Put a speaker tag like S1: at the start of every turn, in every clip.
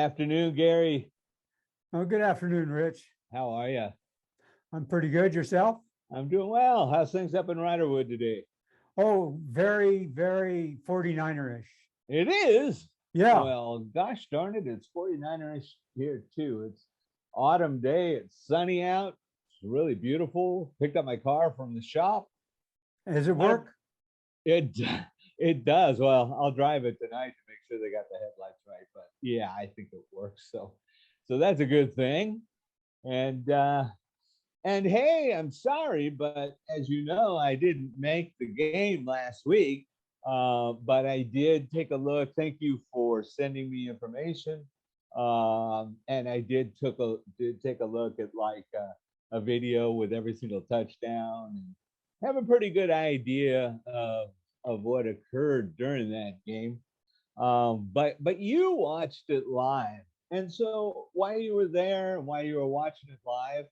S1: Afternoon, Gary.
S2: Oh, good afternoon, Rich.
S1: How are you?
S2: I'm pretty good. Yourself?
S1: I'm doing well. How's things up in Riderwood today?
S2: Oh, very, very 49er-ish.
S1: It is.
S2: Yeah.
S1: Well, gosh darn it, it's 49ers here too. It's autumn day. It's sunny out. It's really beautiful. Picked up my car from the shop.
S2: Does it work?
S1: It it does. Well, I'll drive it tonight to make sure they got the headlights right. But yeah, I think it works. So that's a good thing. And hey, I'm sorry, but as you know, I didn't make the game last week. But I did take a look. Thank you for sending me information. And I did take a look at like a video with every single touchdown and have a pretty good idea of what occurred during that game. But you watched it live, and so while you were there, while you were watching it live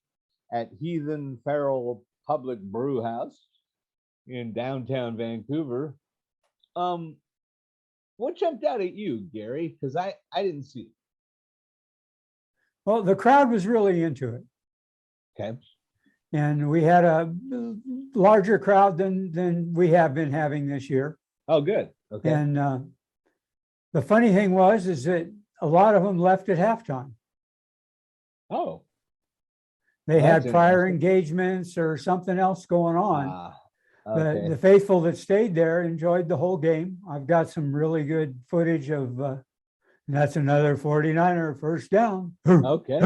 S1: at Heathen Feral Public Brew House in downtown Vancouver, what jumped out at you, Gary? Because I didn't see it.
S2: Well, the crowd was really into it.
S1: Okay.
S2: And we had a larger crowd than we have been having this year.
S1: Oh, good. Okay.
S2: And the funny thing is that a lot of them left at halftime.
S1: Oh.
S2: They had prior engagements or something else going on.
S1: Okay.
S2: The faithful that stayed there enjoyed the whole game. I've got some really good footage of, and that's another 49er first down.
S1: Okay.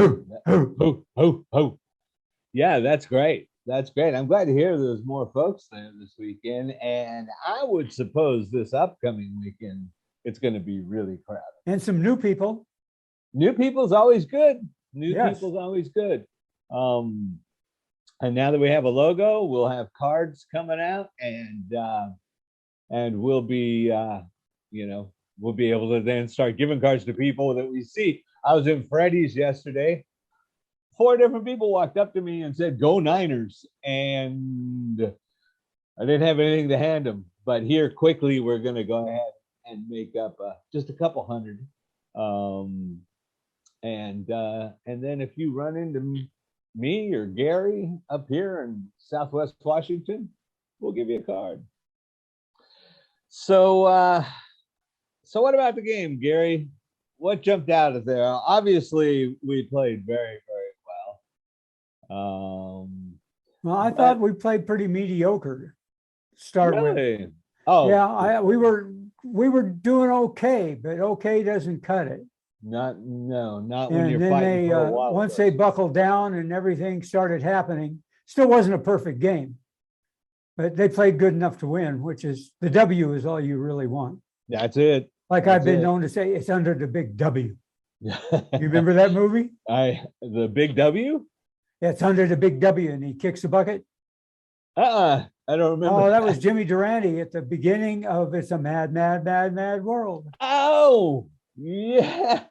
S1: Yeah, that's great. That's great. I'm glad to hear there's more folks there this weekend. And I would suppose this upcoming weekend, it's going to be really crowded.
S2: And some new people.
S1: New people's always good.
S2: Yes.
S1: People's always good. And now that we have a logo, we'll have cards coming out, and we'll be, we'll be able to then start giving cards to people that we see. I was in Freddy's yesterday. 4 different people walked up to me and said, "Go Niners," and I didn't have anything to hand them. But here, quickly, we're going to go ahead and make up just a couple hundred. And then if you run into me or Gary up here in Southwest Washington, we'll give you a card. So what about the game, Gary? What jumped out of there? Obviously, we played very, very well.
S2: Well, I thought we played pretty mediocre to start with.
S1: Oh,
S2: yeah, we were doing okay, but okay doesn't cut it.
S1: Not when
S2: and
S1: you're
S2: then
S1: fighting for a while.
S2: Once they buckled down and everything started happening, still wasn't a perfect game, but they played good enough to win, which is the W is all you really want.
S1: That's it.
S2: Like I've been known to say, it's under the big W. You remember that movie?
S1: The Big W?
S2: Yeah, it's under the big W, and he kicks the bucket.
S1: I don't remember.
S2: Oh, that was Jimmy Durante at the beginning of "It's a Mad, Mad, Mad, Mad World."
S1: Oh, yeah.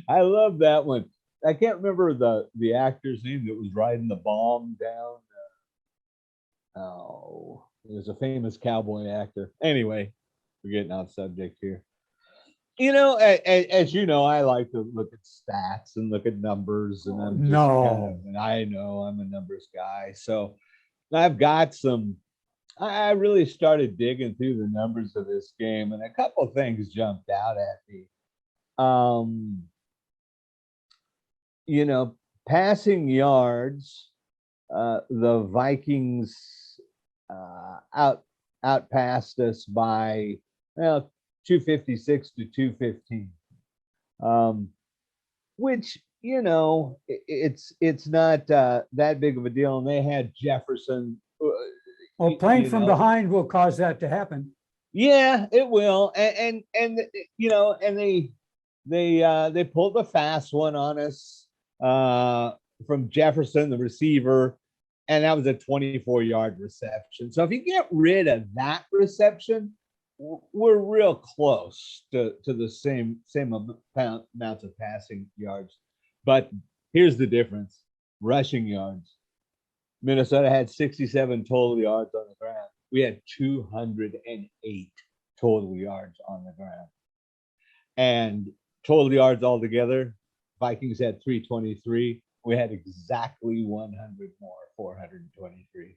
S1: I love that one. I can't remember the actor's name that was riding the bomb down. He was a famous cowboy actor. Anyway, we're getting off subject here. You know, as you know, I like to look at stats and look at numbers, and I know I'm a numbers guy. So I've got some. I really started digging through the numbers of this game, and a couple of things jumped out at me. Passing yards, the Vikings outpassed us by 256 to 215, which it's not that big of a deal. And they had Jefferson.
S2: Well, playing from behind will cause that to happen.
S1: Yeah, it will, and they pulled a fast one on us from Jefferson, the receiver, and that was a 24-yard reception. So if you get rid of that reception, we're real close to the same amounts of passing yards. But here's the difference: rushing yards. Minnesota had 67 total yards on the ground. We had 208 total yards on the ground. And total yards altogether, Vikings had 323. We had exactly 100 more, 423.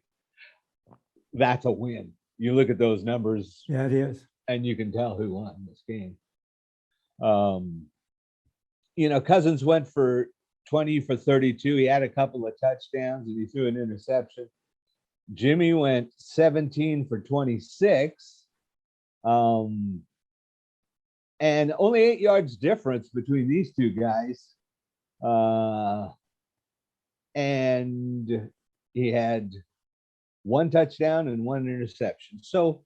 S1: That's a win. You look at those numbers.
S2: Yeah, it is.
S1: And you can tell who won this game. Cousins went for 20 for 32. He had a couple of touchdowns and he threw an interception. Jimmy went 17 for 26. And only 8 yards difference between these two guys. And he had one touchdown and one interception. So,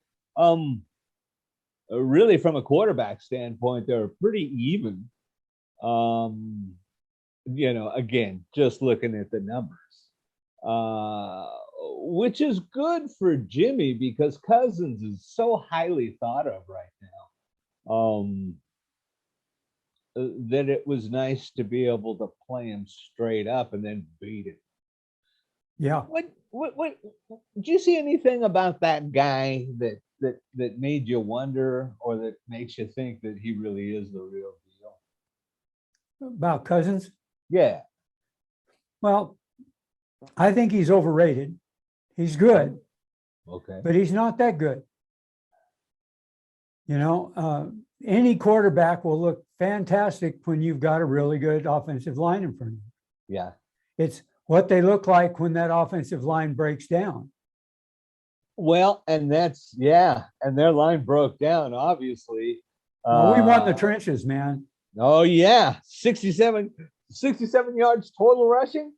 S1: really, from a quarterback standpoint, they're pretty even. Again, just looking at the numbers, which is good for Jimmy because Cousins is so highly thought of right now. That it was nice to be able to play him straight up and then beat him.
S2: Yeah.
S1: What did you see anything about that guy that made you wonder or that makes you think that he really is the real deal?
S2: About Cousins?
S1: Yeah.
S2: Well, I think he's overrated. He's good.
S1: Okay.
S2: But he's not that good. Any quarterback will look fantastic when you've got a really good offensive line in front of you.
S1: Yeah.
S2: It's what they look like when that offensive line breaks down.
S1: Well, and that's, and their line broke down, obviously.
S2: Well, we won the trenches, man.
S1: Oh, yeah. 67 yards total rushing.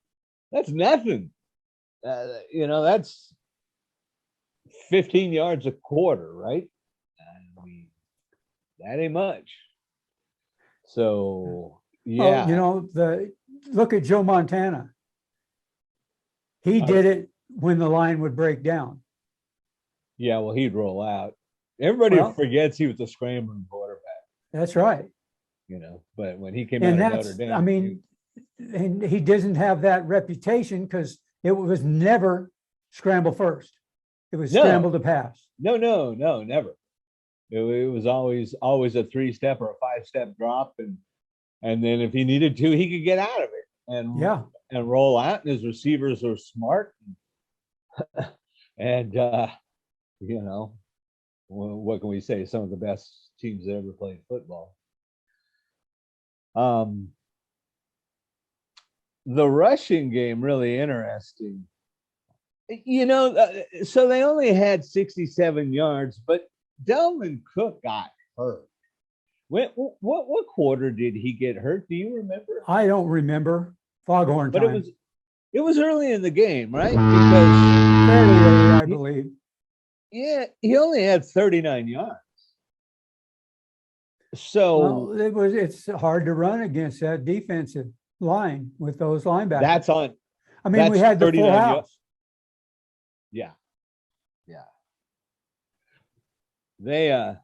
S1: That's nothing. That's 15 yards a quarter, right? I mean, that ain't much. So, yeah.
S2: Look at Joe Montana. He did it when the line would break down.
S1: Yeah, well, he'd roll out. Everybody forgets he was a scrambling quarterback.
S2: That's right.
S1: But when he came out of Notre Dame,
S2: and he doesn't have that reputation because it was never scramble first. It was scramble to pass.
S1: No, never. It was always a 3-step or a 5-step drop, and then if he needed to, he could get out of it and roll out. And his receivers are smart, and what can we say? Some of the best teams that ever played football. The rushing game really interesting. So they only had 67 yards, but Delvin Cook got hurt. What quarter did he get hurt? Do you remember?
S2: I don't remember. Foghorn
S1: but
S2: time.
S1: It was early in the game, right? Because
S2: fairly early, I believe.
S1: Yeah, he only had 39 yards. So
S2: it's hard to run against that defensive line with those linebackers.
S1: That's on.
S2: I mean, we had the full house.
S1: Yeah. They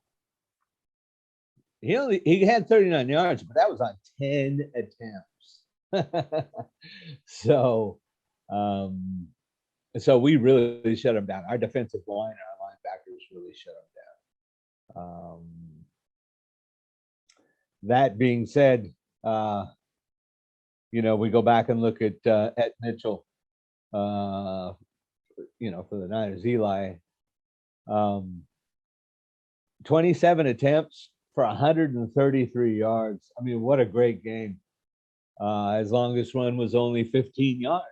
S1: he had 39 yards, but that was on 10 attempts. So we really shut him down. Our defensive line, our linebackers really shut him down. That being said, we go back and look at Mitchell, for the Niners, Eli, 27 attempts for 133 yards. I mean, what a great game. His longest run was only 15 yards.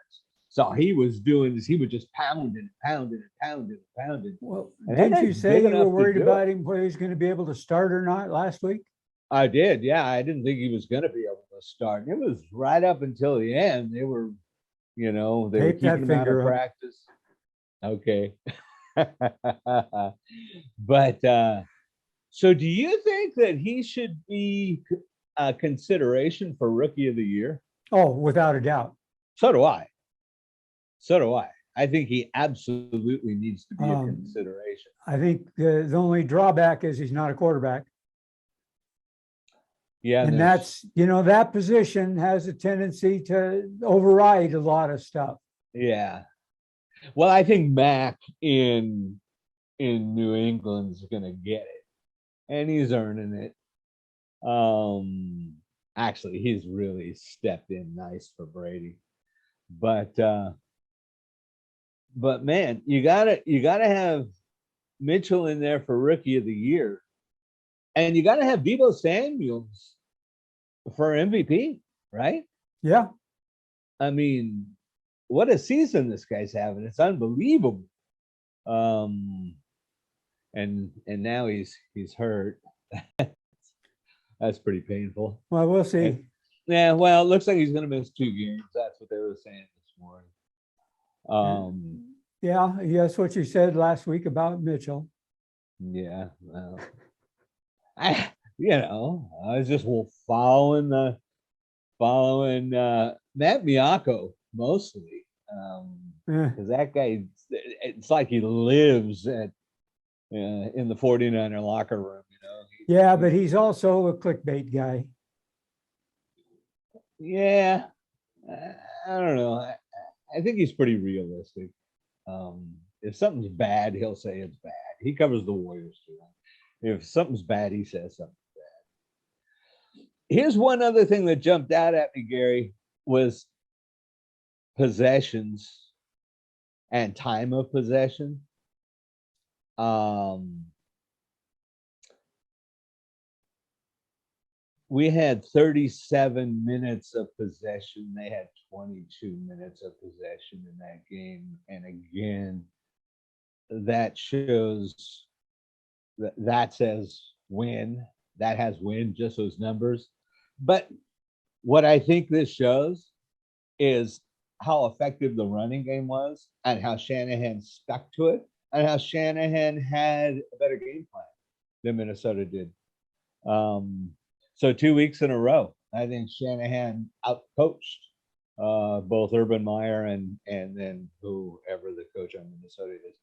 S1: So he was doing this. He was just pounding.
S2: Well, didn't you say you were worried about him, whether he's going to be able to start or not last week?
S1: I did. Yeah, I didn't think he was going to be able to start. It was right up until the end. They were, they were keeping him out of practice. Okay. But so do you think that he should be a consideration for Rookie of the Year?
S2: Oh, without a doubt.
S1: So do I. I think he absolutely needs to be a consideration.
S2: I think the only drawback is he's not a quarterback.
S1: Yeah.
S2: And that's, that position has a tendency to override a lot of stuff.
S1: Yeah. Well, I think Mac in New England's going to get it, and he's earning it. Actually, he's really stepped in nice for Brady. But man, you gotta have Mitchell in there for rookie of the year. And you gotta have Deebo Samuels for MVP, right?
S2: Yeah.
S1: I mean, what a season this guy's having. It's unbelievable. Um and now he's hurt. That's pretty painful.
S2: Well, we'll
S1: And
S2: see.
S1: yeah, well, it looks like he's gonna miss 2 games. That's what they were saying this morning.
S2: Yeah, that's what you said last week about Mitchell.
S1: Yeah, well, I was just following Matt Miyako mostly,
S2: Eh,
S1: because that guy, it's like he lives in the 49er locker room.
S2: yeah, but he's also a clickbait guy.
S1: Yeah, I don't know. I think he's pretty realistic. If something's bad, he'll say it's bad. He covers the Warriors too. If something's bad, he says something. Here's one other thing that jumped out at me, Gary, was possessions and time of possession. We had 37 minutes of possession. They had 22 minutes of possession in that game. And again, that shows that says win. That has win, just those numbers. But what I think this shows is how effective the running game was and how Shanahan stuck to it and how Shanahan had a better game plan than Minnesota did. So 2 weeks in a row, I think Shanahan outcoached both Urban Meyer and then whoever the coach on Minnesota is.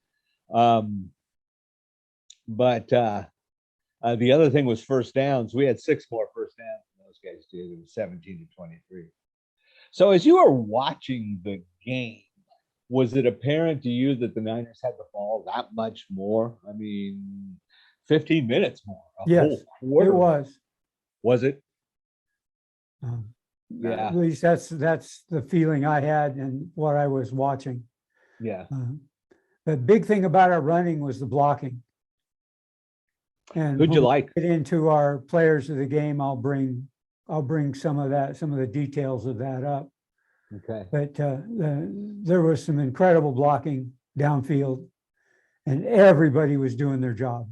S1: But the other thing was first downs. We had 6 more first downs than those guys did. It was 17-23. So as you were watching the game, was it apparent to you that the Niners had the ball that much more? I mean, 15 minutes more,
S2: Yes,
S1: whole quarter.
S2: it was.
S1: Was it?
S2: Yeah. At least that's the feeling I had and what I was watching.
S1: Yeah.
S2: The big thing about our running was the blocking. And
S1: who'd you like?
S2: Get into our players of the game. I'll bring some of the details of that up.
S1: Okay.
S2: But there was some incredible blocking downfield, and everybody was doing their job.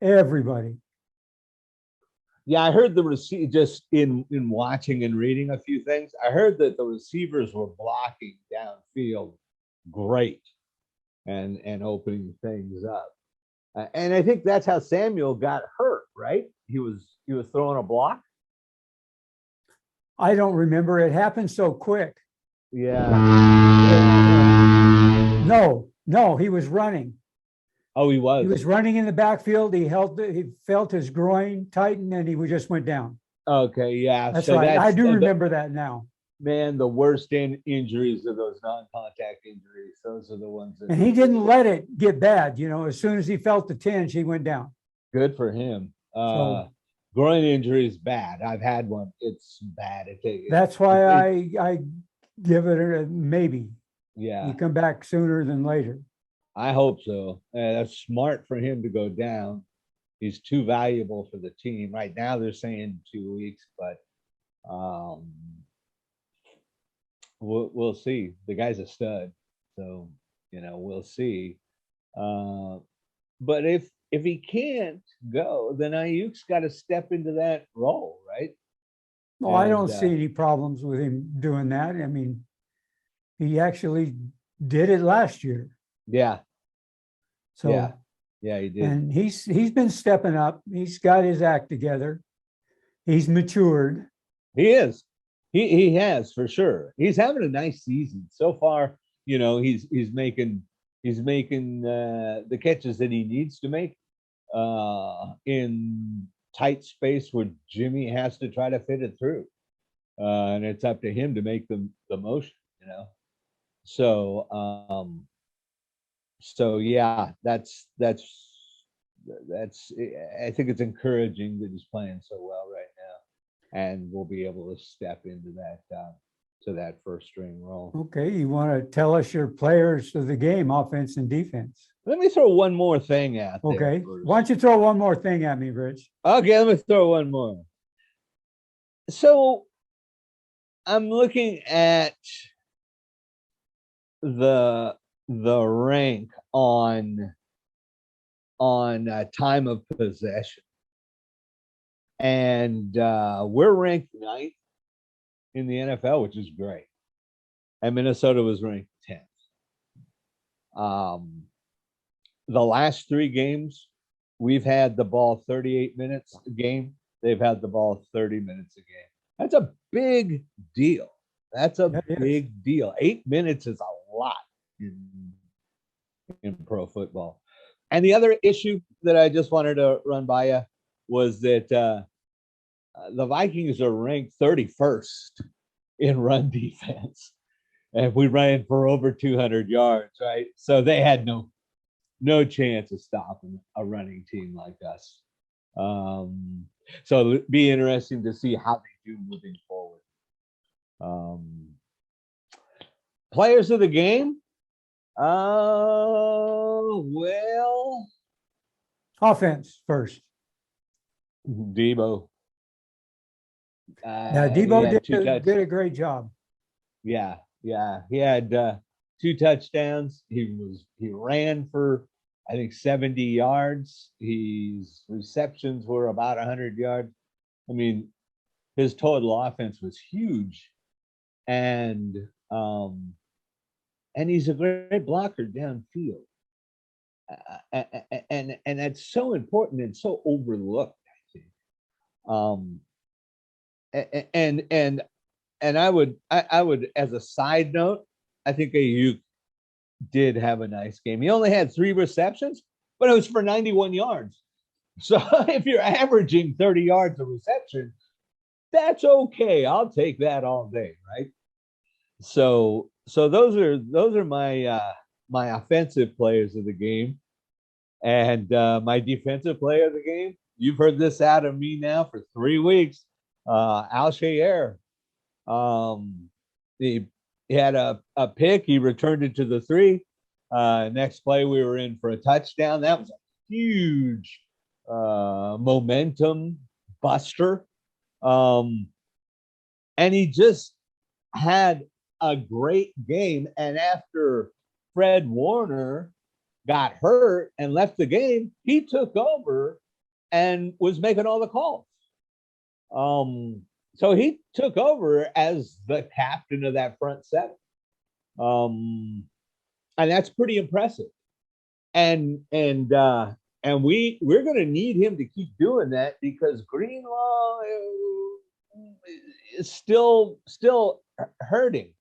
S2: Everybody.
S1: Yeah, I heard the receiver just in watching and reading a few things. I heard that the receivers were blocking downfield great and opening things up. And I think that's how Samuel got hurt, right? He was throwing a block.
S2: I don't remember. It happened so quick.
S1: Yeah.
S2: No, he was running.
S1: Oh, he was.
S2: He was running in the backfield. He felt his groin tighten, and he just went down.
S1: Okay, yeah.
S2: That's right. I do remember that now.
S1: Man, the worst injuries are those non-contact injuries. Those are the ones that.
S2: And he didn't let it get bad. As soon as he felt the tinge, he went down.
S1: Good for him. Groin injury is bad. I've had one. It's bad.
S2: That's why I give it a maybe.
S1: Yeah.
S2: You come back sooner than later.
S1: I hope so. That's smart for him to go down. He's too valuable for the team. Right now they're saying 2 weeks, but we'll see. The guy's a stud, so we'll see. But if he can't go, then Ayuk's got to step into that role, right?
S2: Well, I don't see any problems with him doing that. I mean, he actually did it last year.
S1: Yeah.
S2: So
S1: yeah, he did.
S2: And he's been stepping up. He's got his act together. He's matured.
S1: He is. He has, for sure. He's having a nice season so far. He's making the catches that he needs to make in tight space where Jimmy has to try to fit it through, and it's up to him to make the motion. So yeah, that's. I think it's encouraging that he's playing so well right now. and we'll be able to step into that to that first string role.
S2: Okay, you want to tell us your players of the game, offense and defense?
S1: Let me throw one more thing out there.
S2: Okay,
S1: Bruce.
S2: why don't you throw one more thing at me, Rich?
S1: Okay, let me throw one more. So I'm looking at the rank on time of possession, and we're ranked 9th in the NFL, which is great, and Minnesota was ranked 10th. The last 3 games, we've had the ball 38 minutes a game. They've had the ball 30 minutes a game. That's a big deal. That's a big deal. 8 minutes is a lot in pro football. And the other issue that I just wanted to run by you was that the Vikings are ranked 31st in run defense. And we ran for over 200 yards, right? So they had no chance of stopping a running team like us. So it'll be interesting to see how they do moving forward. Players of the game. Well,
S2: offense first.
S1: Debo.
S2: Now, Debo did a great job.
S1: Yeah. He had 2 touchdowns. He ran for, I think, 70 yards. His receptions were about 100 yards. I mean, his total offense was huge, and he's a great blocker downfield. And that's so important and so overlooked, I think. And I would, as a side note, I think Ayuk did have a nice game. He only had 3 receptions, but it was for 91 yards. So if you're averaging 30 yards a reception, that's okay. I'll take that all day, right? So those are my my offensive players of the game, and my defensive player of the game. You've heard this out of me now for 3 weeks. Al Shayer. He had a pick. He returned it to the 3. Next play, we were in for a touchdown. That was a huge momentum buster. And he just had a great game. And after Fred Warner got hurt and left the game, he took over and was making all the calls. So he took over as the captain of that front 7. And that's pretty impressive. And we're going to need him to keep doing that, because Greenlaw is still hurting.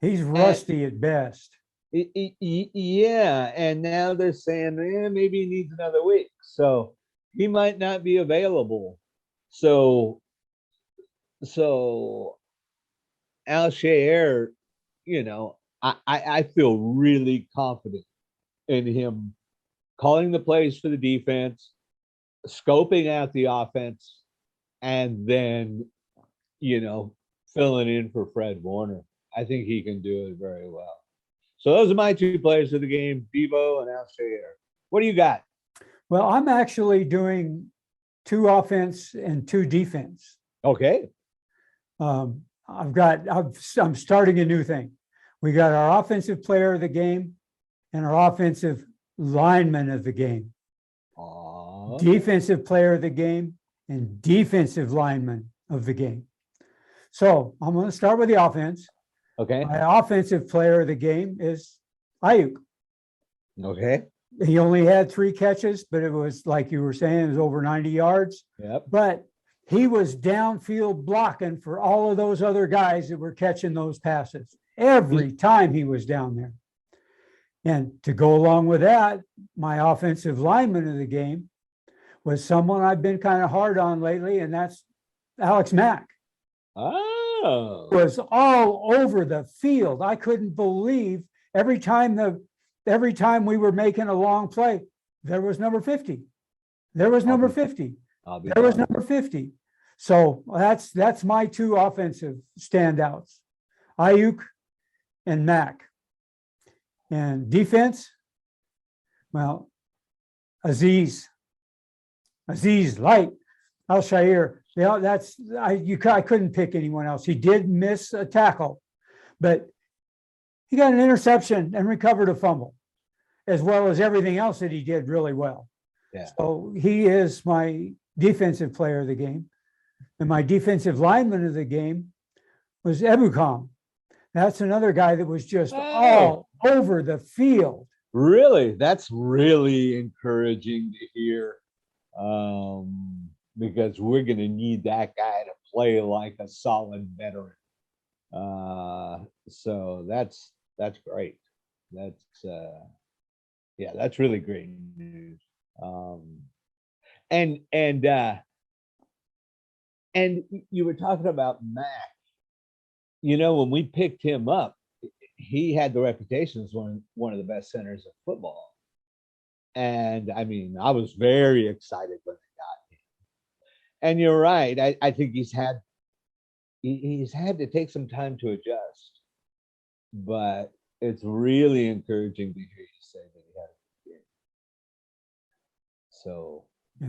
S2: He's rusty at best.
S1: Yeah, and now they're saying maybe he needs another week, so he might not be available. So Al Shayer, I feel really confident in him calling the plays for the defense, scoping out the offense, and then, filling in for Fred Warner. I think he can do it very well. So those are my 2 players of the game, Debo and Al Shayer. What do you got?
S2: Well, I'm actually doing 2 offense and 2 defense.
S1: Okay.
S2: I'm starting a new thing. We got our offensive player of the game and our offensive lineman of the game. Defensive player of the game and defensive lineman of the game. So I'm going to start with the offense.
S1: Okay.
S2: My offensive player of the game is Ayuk.
S1: Okay.
S2: He only had 3 catches, but it was, like you were saying, it was over 90 yards.
S1: Yep.
S2: But he was downfield blocking for all of those other guys that were catching those passes every time he was down there. And to go along with that, my offensive lineman of the game was someone I've been kind of hard on lately, and that's Alex Mack.
S1: Oh.
S2: Was all over the field. I couldn't believe every time we were making a long play, there was number 50. There was number 50. There was number 50. So that's my two offensive standouts, Ayuk and Mac. And defense, well, Aziz Light, Al Shayer. Yeah, I couldn't pick anyone else. He did miss a tackle, but he got an interception and recovered a fumble, as well as everything else that he did really well.
S1: Yeah.
S2: So he is my defensive player of the game. And my defensive lineman of the game was Ebukam. That's another guy that was just all over the field.
S1: Really? That's really encouraging to hear, because we're going to need that guy to play like a solid veteran. So that's great. That's really great news. And you were talking about Mac. When we picked him up, he had the reputation as one of the best centers of football. And I mean, I was very excited when they got him. And you're right. I think he's had to take some time to adjust. But it's really encouraging to hear you say that he had a good game. So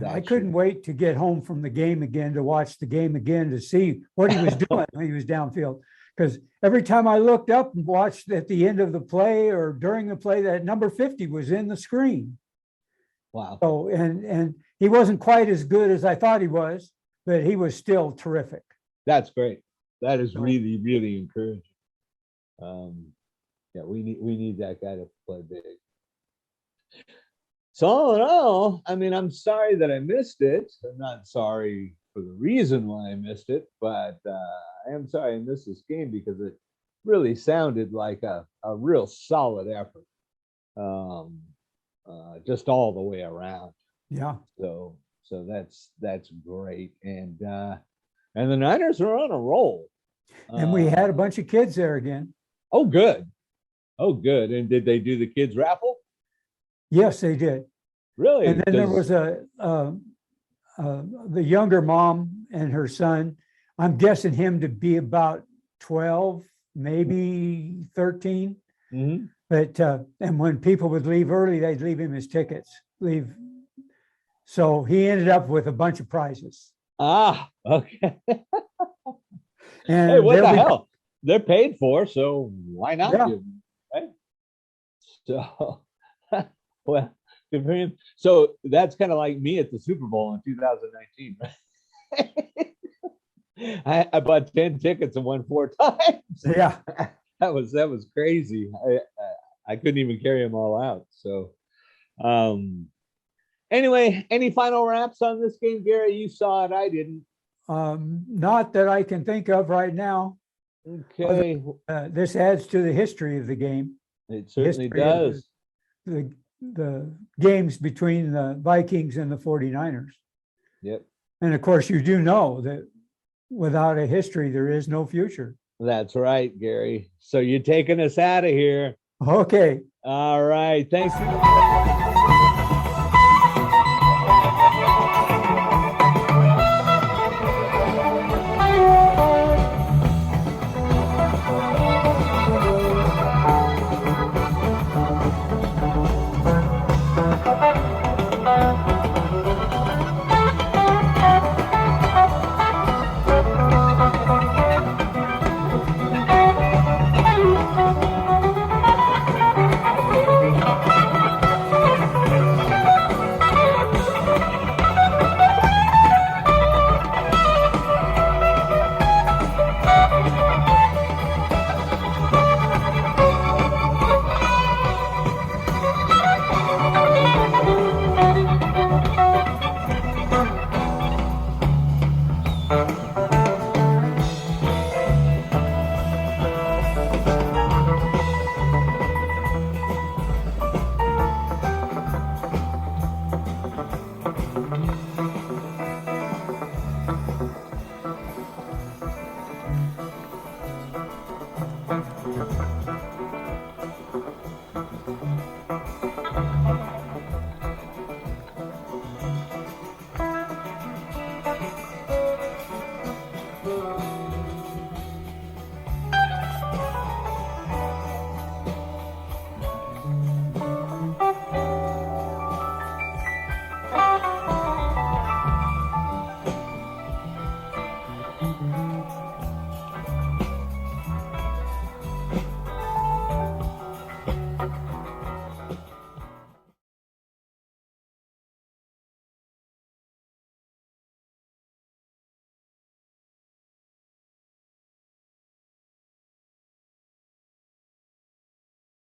S2: I couldn't wait to get home from the game again, to watch the game again, to see what he was doing when he was downfield. Because every time I looked up and watched at the end of the play or during the play, that number 50 was in the screen.
S1: Wow.
S2: So, and he wasn't quite as good as I thought he was, but he was still terrific.
S1: That's great. That is really, really encouraging. Yeah, we need that guy to play big. So all in all, I mean, I'm sorry that I missed it. I'm not sorry for the reason why I missed it, but I am sorry I missed this game because it really sounded like a real solid effort, just all the way around.
S2: Yeah.
S1: So that's great, and the Niners are on a roll.
S2: And we had a bunch of kids there again.
S1: Oh, good. And did they do the kids raffle?
S2: Yes, they did.
S1: Really?
S2: And then there was the younger mom and her son. I'm guessing him to be about 12, maybe 13.
S1: Mm-hmm.
S2: But and when people would leave early, they'd leave him his tickets. So he ended up with a bunch of prizes.
S1: Ah, okay.
S2: And
S1: hey, what the hell? They're paid for, so why not give them, right? So, well, good for him. So that's kind of like me at the Super Bowl in 2019, right? I bought 10 tickets and won 4 times.
S2: Yeah.
S1: That was crazy. I couldn't even carry them all out. So, anyway, any final wraps on this game, Gary? You saw it. I didn't.
S2: Not that I can think of right now.
S1: Okay.
S2: This adds to the history of the game.
S1: It certainly does.
S2: The games between the Vikings and the 49ers.
S1: Yep.
S2: And of course, you do know that without a history, there is no future.
S1: That's right, Gary. So you're taking us out of here.
S2: Okay.
S1: All right. Thanks. Bye.